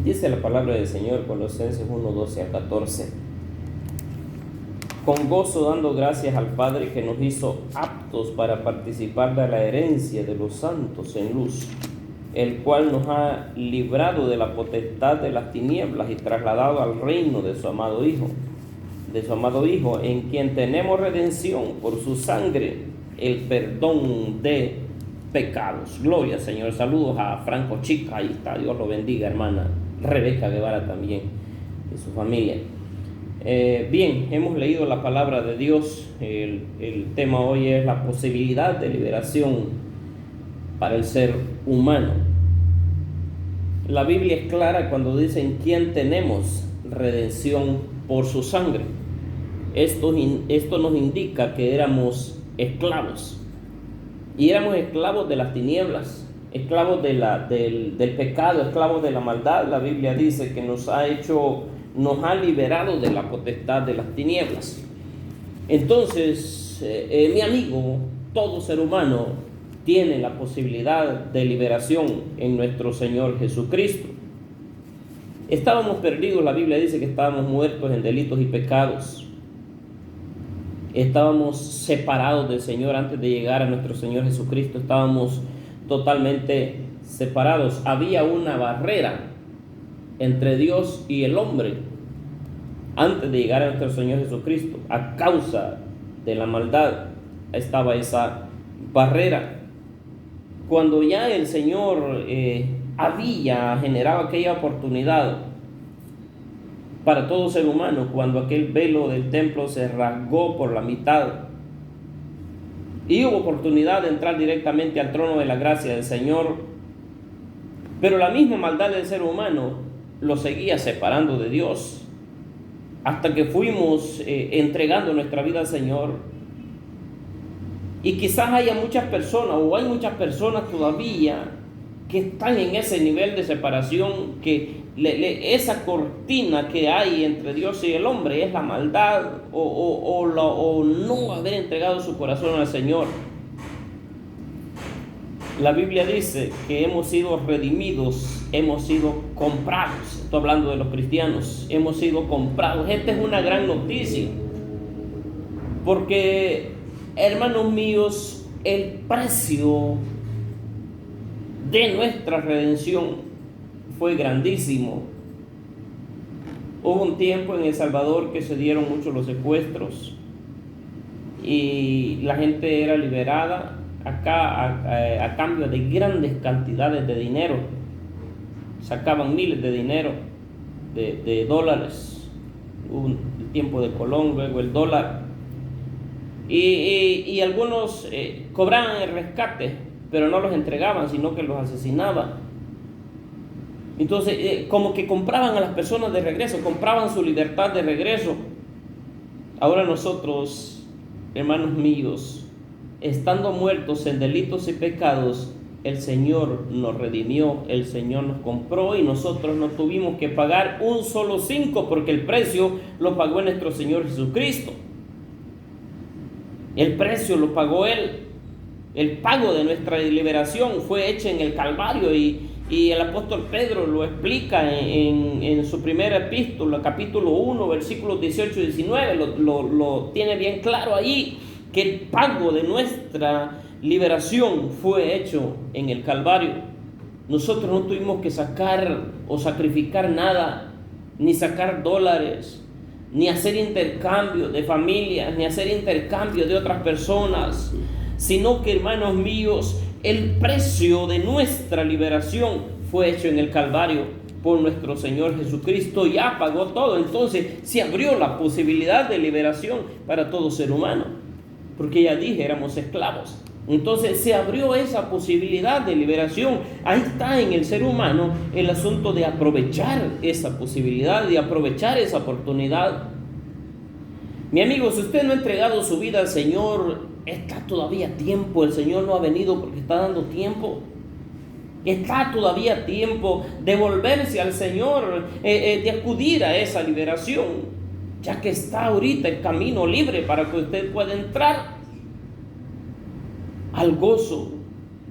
Dice la palabra del Señor, Colosenses 1, 12 a 14. Con gozo dando gracias al Padre que nos hizo aptos para participar de la herencia de los santos en luz, el cual nos ha librado de la potestad de las tinieblas y trasladado al reino de su amado Hijo, en quien tenemos redención por su sangre, el perdón de pecados. Gloria al Señor. Saludos a Franco Chica, ahí está, Dios lo bendiga, hermana Rebeca Guevara también y su familia. Bien, hemos leído la palabra de Dios. El tema hoy es la posibilidad de liberación para el ser humano. La Biblia es clara cuando dice en quién tenemos redención por su sangre. Esto nos indica que éramos esclavos, y éramos esclavos de las tinieblas, esclavos del pecado, esclavos de la maldad. La Biblia dice que nos ha liberado de la potestad de las tinieblas. Entonces, mi amigo, todo ser humano tiene la posibilidad de liberación en nuestro Señor Jesucristo. Estábamos perdidos, la Biblia dice que estábamos muertos en delitos y pecados. Estábamos separados del Señor antes de llegar a nuestro Señor Jesucristo. Estábamos totalmente separados. Había una barrera entre Dios y el hombre antes de llegar a nuestro Señor Jesucristo. A causa de la maldad estaba esa barrera. Cuando ya el Señor había generado aquella oportunidad para todo ser humano, cuando aquel velo del templo se rasgó por la mitad y hubo oportunidad de entrar directamente al trono de la gracia del Señor, pero la misma maldad del ser humano lo seguía separando de Dios, hasta que fuimos entregando nuestra vida al Señor. Y quizás haya muchas personas, o hay muchas personas todavía, que están en ese nivel de separación, que esa cortina que hay entre Dios y el hombre es la maldad o no haber entregado su corazón al Señor. La Biblia dice que hemos sido redimidos, hemos sido comprados. Estoy hablando de los cristianos, hemos sido comprados. Esta es una gran noticia, porque, hermanos míos, el precio de nuestra redención fue grandísimo. Hubo un tiempo en El Salvador que se dieron muchos los secuestros y la gente era liberada a cambio de grandes cantidades de dinero. Sacaban miles de dinero, de dólares. Hubo un tiempo de Colón, luego el dólar, y algunos cobraban el rescate, pero no los entregaban, sino que los asesinaban. Entonces, como que compraban a las personas de regreso, compraban su libertad de regreso. Ahora nosotros, hermanos míos, estando muertos en delitos y pecados, el Señor nos redimió, el Señor nos compró, y nosotros no tuvimos que pagar un solo 5, porque el precio lo pagó nuestro Señor Jesucristo. El precio lo pagó Él. El pago de nuestra liberación fue hecho en el Calvario, y el apóstol Pedro lo explica en su primera epístola, capítulo 1, versículos 18 y 19, lo tiene bien claro ahí, que el pago de nuestra liberación fue hecho en el Calvario. Nosotros no tuvimos que sacar o sacrificar nada, ni sacar dólares, ni hacer intercambio de familias, ni hacer intercambio de otras personas, sino que, hermanos míos, el precio de nuestra liberación fue hecho en el Calvario por nuestro Señor Jesucristo. Ya pagó todo. Entonces se abrió la posibilidad de liberación para todo ser humano, porque ya dije, éramos esclavos. Entonces se abrió esa posibilidad de liberación. Ahí está en el ser humano el asunto de aprovechar esa posibilidad, de aprovechar esa oportunidad. Mi amigo, si usted no ha entregado su vida al Señor, está todavía a tiempo. El Señor no ha venido porque está dando tiempo. Está todavía a tiempo de volverse al Señor, de acudir a esa liberación, ya que está ahorita el camino libre para que usted pueda entrar al gozo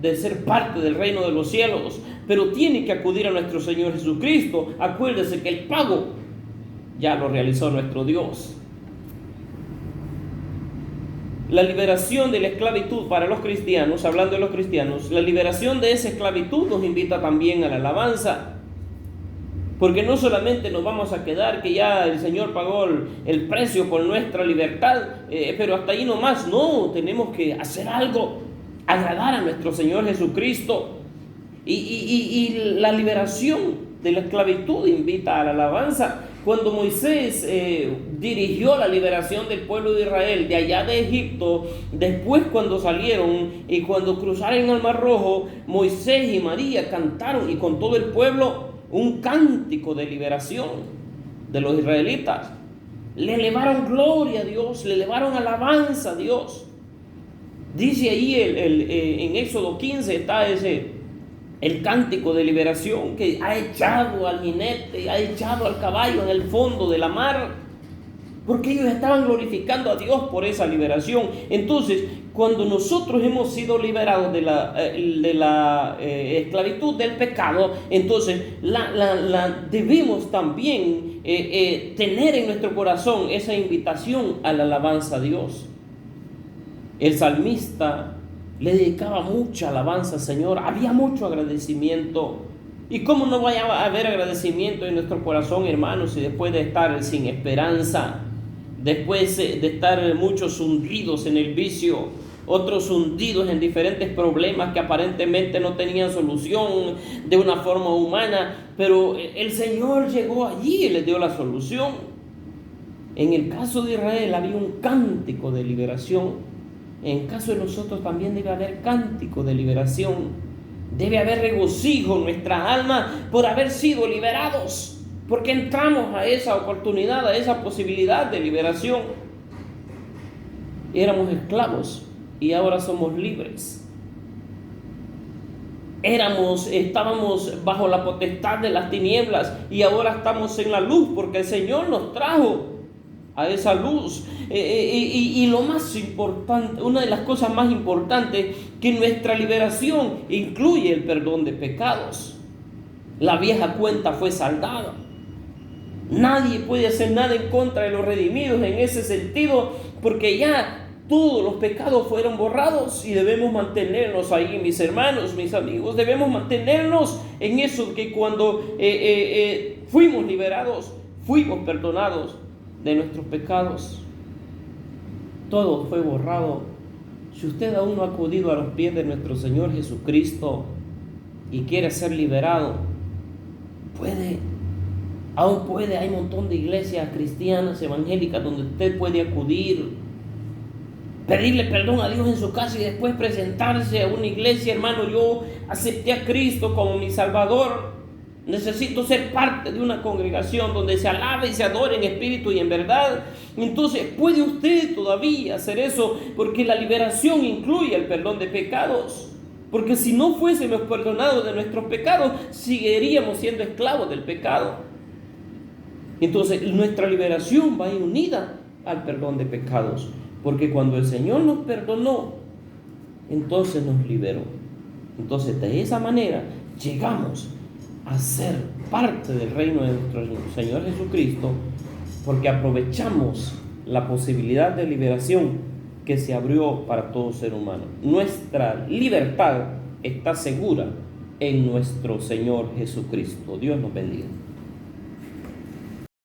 de ser parte del reino de los cielos, pero tiene que acudir a nuestro Señor Jesucristo. Acuérdese que el pago ya lo realizó nuestro Dios. La liberación de la esclavitud para los cristianos, hablando de los cristianos, la liberación de esa esclavitud nos invita también a la alabanza. Porque no solamente nos vamos a quedar que ya el Señor pagó el precio por nuestra libertad, pero hasta ahí nomás. No, tenemos que hacer algo, agradar a nuestro Señor Jesucristo. Y la liberación de la esclavitud invita a la alabanza. Cuando Moisés dirigió la liberación del pueblo de Israel de allá de Egipto, después cuando salieron y cuando cruzaron el Mar Rojo, Moisés y María cantaron y con todo el pueblo un cántico de liberación de los israelitas. Le elevaron gloria a Dios, le elevaron alabanza a Dios. Dice ahí en Éxodo 15 está el cántico de liberación, que ha echado al jinete, ha echado al caballo en el fondo de la mar, porque ellos estaban glorificando a Dios por esa liberación. Entonces, cuando nosotros hemos sido liberados de la esclavitud del pecado, entonces debemos también tener en nuestro corazón esa invitación a la alabanza a Dios. El salmista le dedicaba mucha alabanza al Señor, había mucho agradecimiento. ¿Y cómo no vaya a haber agradecimiento en nuestro corazón, hermanos, si después de estar sin esperanza, después de estar muchos hundidos en el vicio, otros hundidos en diferentes problemas que aparentemente no tenían solución de una forma humana, pero el Señor llegó allí y les dio la solución? En el caso de Israel había un cántico de liberación. En el caso de nosotros también debe haber cántico de liberación. Debe haber regocijo en nuestra alma por haber sido liberados, porque entramos a esa oportunidad, a esa posibilidad de liberación. Éramos esclavos y ahora somos libres. Estábamos bajo la potestad de las tinieblas y ahora estamos en la luz, porque el Señor nos trajo a esa luz. Y lo más importante, una de las cosas más importantes, que nuestra liberación incluye el perdón de pecados. La vieja cuenta fue saldada. Nadie puede hacer nada en contra de los redimidos en ese sentido, porque ya todos los pecados fueron borrados y debemos mantenernos ahí, mis hermanos, mis amigos. Debemos mantenernos en eso, que cuando fuimos liberados, fuimos perdonados de nuestros pecados. Todo fue borrado. Si usted aún no ha acudido a los pies de nuestro Señor Jesucristo y quiere ser liberado, aún puede. Hay un montón de iglesias cristianas, evangélicas, donde usted puede acudir, pedirle perdón a Dios en su casa y después presentarse a una iglesia. Hermano, yo acepté a Cristo como mi Salvador. Necesito ser parte de una congregación donde se alabe y se adore en espíritu y en verdad. Entonces puede usted todavía hacer eso, porque la liberación incluye el perdón de pecados. Porque si no fuésemos perdonados de nuestros pecados, seguiríamos siendo esclavos del pecado. Entonces nuestra liberación va unida al perdón de pecados, porque cuando el Señor nos perdonó, entonces nos liberó. Entonces de esa manera llegamos a ser parte del reino de nuestro Señor Jesucristo, porque aprovechamos la posibilidad de liberación que se abrió para todo ser humano. Nuestra libertad está segura en nuestro Señor Jesucristo. Dios nos bendiga.